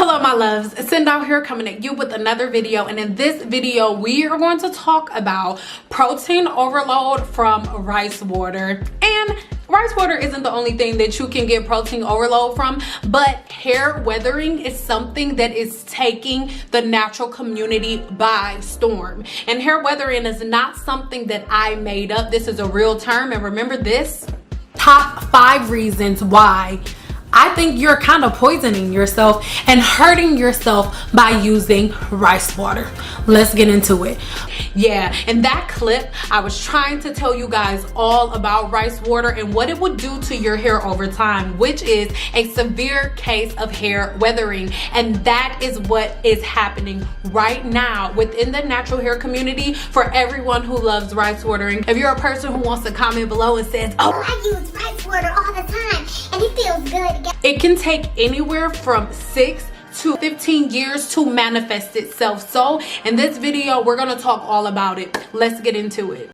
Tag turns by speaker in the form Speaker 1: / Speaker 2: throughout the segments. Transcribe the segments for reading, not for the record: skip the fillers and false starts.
Speaker 1: Hello my loves, Send out here coming at you with another video, and in this video we are going to talk about protein overload from rice water. And rice water isn't the only thing that you can get protein overload from, but hair weathering is something that is taking the natural community by storm. And hair weathering is not something that I made up. This is a real term, and remember this: top 5 reasons why I think you're kind of poisoning yourself and hurting yourself by using rice water. Let's get into it. Yeah, in that clip, I was trying to tell you guys all about rice water and what it would do to your hair over time, which is a severe case of hair weathering. And that is what is happening right now within the natural hair community for everyone who loves rice watering. If you're a person who wants to comment below and says, "Oh,
Speaker 2: I use rice water all the time and it feels good,"
Speaker 1: it can take anywhere from 6 to 15 years to manifest itself. So in this video, we're going to talk all about it. Let's get into it.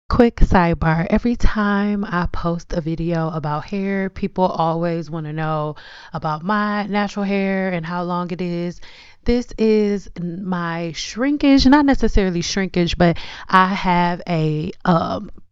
Speaker 3: Quick sidebar: every time I post a video about hair, people always want to know about my natural hair and how long it is. This is my shrinkage, not necessarily shrinkage, but I have a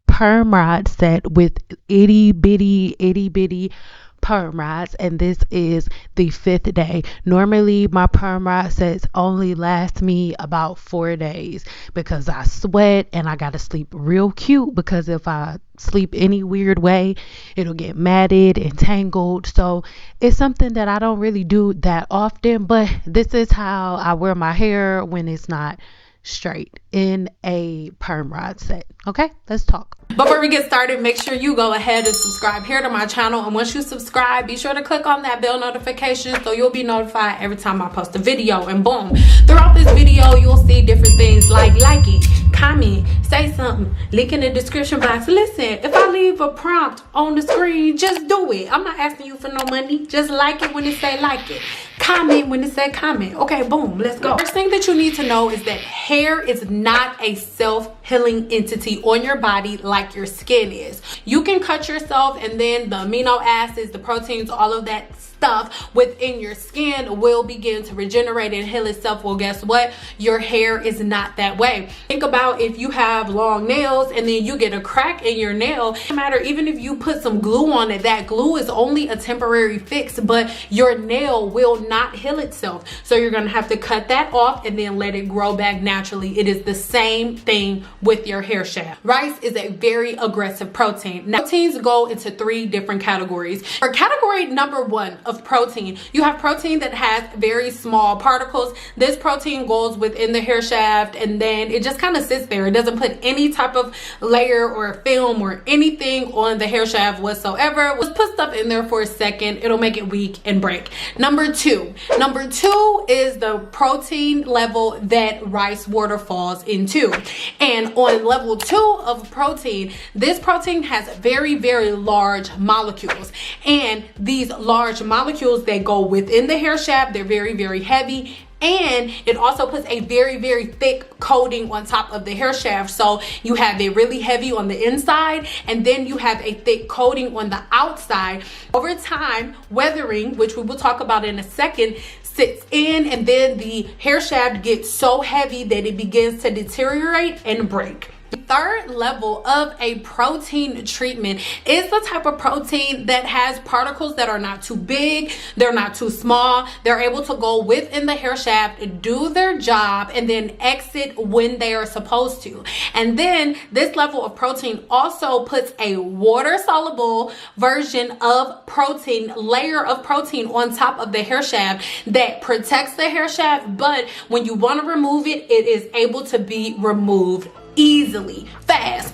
Speaker 3: perm rod set with itty bitty perm rods, and this is the 5th day. Normally my perm rod sets only last me about 4 days because I sweat and I gotta sleep real cute, because if I sleep any weird way it'll get matted and tangled. So it's something that I don't really do that often, but this is how I wear my hair when it's not straight in a perm rod set. Okay, let's talk.
Speaker 1: Before we get started, make sure you go ahead and subscribe here to my channel, and once you subscribe, be sure to click on that bell notification so you'll be notified every time I post a video. And boom, throughout this video you'll see different things like it, comment, say something, link in the description box. Listen, if I leave a prompt on the screen, just do it. I'm not asking you for no money. Just like it when it say like it, comment when it say comment. Okay, boom, let's go. First thing that you need to know is that hair is not a self-healing entity on your body like your skin is. You can cut yourself, and then the amino acids, the proteins, all of that stuff within your skin will begin to regenerate and heal itself. Well, guess what? Your hair is not that way. Think about if you have long nails and then you get a crack in your nail. No matter, even if you put some glue on it, that glue is only a temporary fix, but your nail will not heal itself. So you're going to have to cut that off and then let it grow back naturally. It is the same thing with your hair shaft. Rice is a very aggressive protein. Now, proteins go into 3 different categories. For category number 1 of protein, you have protein that has very small particles. This protein goes within the hair shaft and then it just kind of sits there. It doesn't put any type of layer or film or anything on the hair shaft whatsoever. Just put stuff in there for a second, it'll make it weak and break. Number two is the protein level that rice water falls into. And on level 2 of protein, this protein has very large molecules, and these large molecules that go within the hair shaft, they're very heavy, and it also puts a very thick coating on top of the hair shaft. So you have it really heavy on the inside, and then you have a thick coating on the outside. Over time, weathering, which we will talk about in a second, sits in, and then the hair shaft gets so heavy that it begins to deteriorate and break. The 3rd level of a protein treatment is the type of protein that has particles that are not too big, they're not too small, they're able to go within the hair shaft, do their job, and then exit when they are supposed to. And then this level of protein also puts a water soluble version of protein, layer of protein on top of the hair shaft that protects the hair shaft, but when you want to remove it, it is able to be removed easily, fast,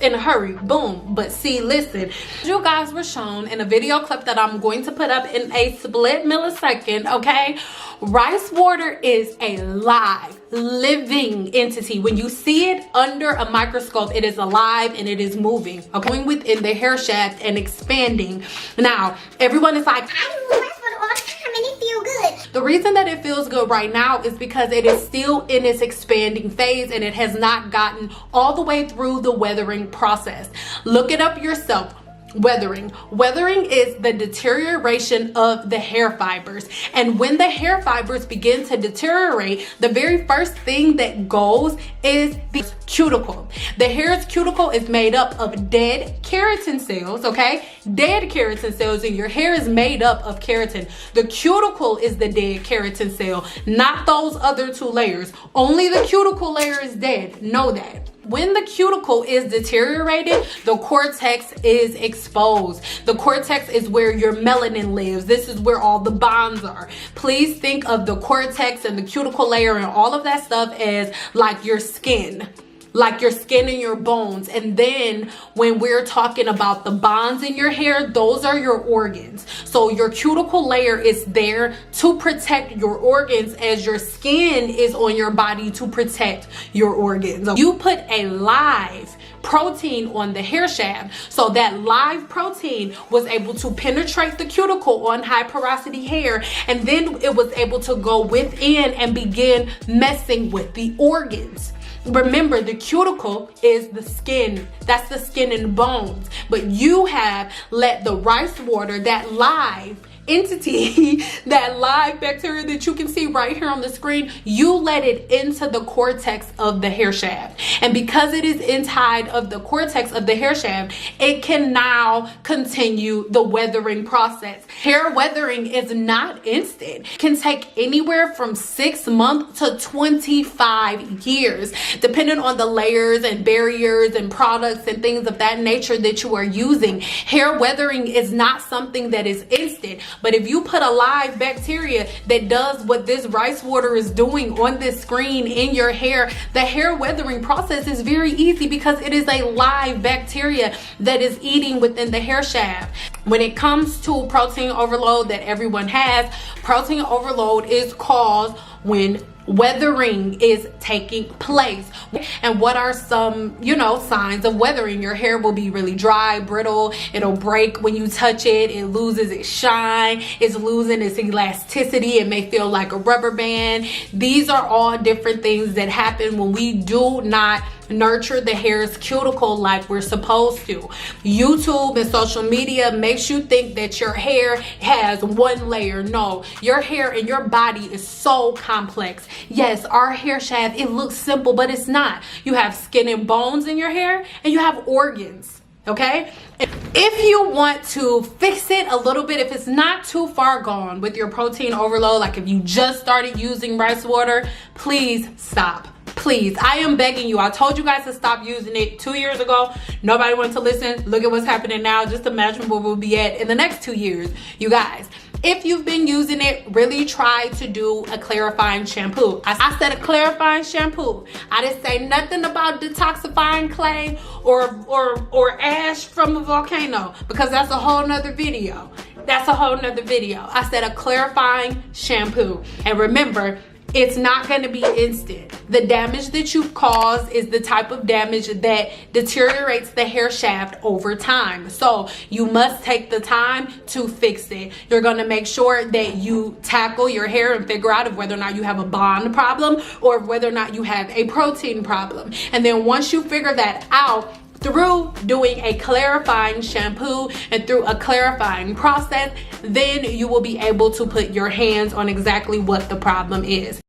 Speaker 1: in a hurry, boom. But see, listen, you guys were shown in a video clip that I'm going to put up in a split millisecond, okay? Rice water is a live, living entity. When you see it under a microscope, it is alive and it is moving, okay? Going within the hair shaft and expanding. Now, everyone is like,
Speaker 2: I use rice water all the time and it feels good.
Speaker 1: The reason that it feels good right now is because it is still in its expanding phase and it has not gotten all the way through the weathering process. Look it up yourself. Weathering. Weathering is the deterioration of the hair fibers. And when the hair fibers begin to deteriorate, the very first thing that goes is the cuticle. The hair's cuticle is made up of dead keratin cells, okay? Dead keratin cells, and your hair is made up of keratin. The cuticle is the dead keratin cell, not those other two layers. Only the cuticle layer is dead. Know that. When the cuticle is deteriorated, the cortex is exposed. The cortex is where your melanin lives. This is where all the bonds are. Please think of the cortex and the cuticle layer and all of that stuff as like your skin. Like your skin and your bones. And then when we're talking about the bonds in your hair, those are your organs. So your cuticle layer is there to protect your organs, as your skin is on your body to protect your organs. You put a live protein on the hair shaft, so that live protein was able to penetrate the cuticle on high porosity hair, and then it was able to go within and begin messing with the organs. Remember, the cuticle is the skin. That's the skin and bones. But you have let the rice water, that live entity, that live bacteria that you can see right here on the screen, you let it into the cortex of the hair shaft. And because it is inside of the cortex of the hair shaft, it can now continue the weathering process. Hair weathering is not instant. It can take anywhere from 6 months to 25 years, depending on the layers and barriers and products and things of that nature that you are using. Hair weathering is not something that is instant. But if you put a live bacteria that does what this rice water is doing on this screen in your hair, the hair weathering process is very easy because it is a live bacteria that is eating within the hair shaft. When it comes to protein overload that everyone has, protein overload is caused when weathering is taking place. And what are some, signs of weathering? Your hair will be really dry, brittle, it'll break when you touch it, it loses its shine, it's losing its elasticity, it may feel like a rubber band. These are all different things that happen when we do not nurture the hair's cuticle like we're supposed to. YouTube and social media makes you think that your hair has one layer. No, your hair and your body is so complex. Yes, our hair shaft, it looks simple, but it's not. You have skin and bones in your hair, and you have organs. Okay, if you want to fix it a little bit, if it's not too far gone with your protein overload, like if you just started using rice water, please stop. Please, I am begging you. I told you guys to stop using it 2 years ago. Nobody wanted to listen. Look at what's happening now. Just imagine where we'll be at in the next 2 years. You guys, if you've been using it, really try to do a clarifying shampoo. I said a clarifying shampoo. I didn't say nothing about detoxifying clay or ash from a volcano, because that's a whole nother video. That's a whole nother video. I said a clarifying shampoo. And remember, it's not going to be instant. The damage that you've caused is the type of damage that deteriorates the hair shaft over time. So you must take the time to fix it. You're going to make sure that you tackle your hair and figure out whether or not you have a bond problem or whether or not you have a protein problem. And then once you figure that out, through doing a clarifying shampoo and through a clarifying process, then you will be able to put your hands on exactly what the problem is.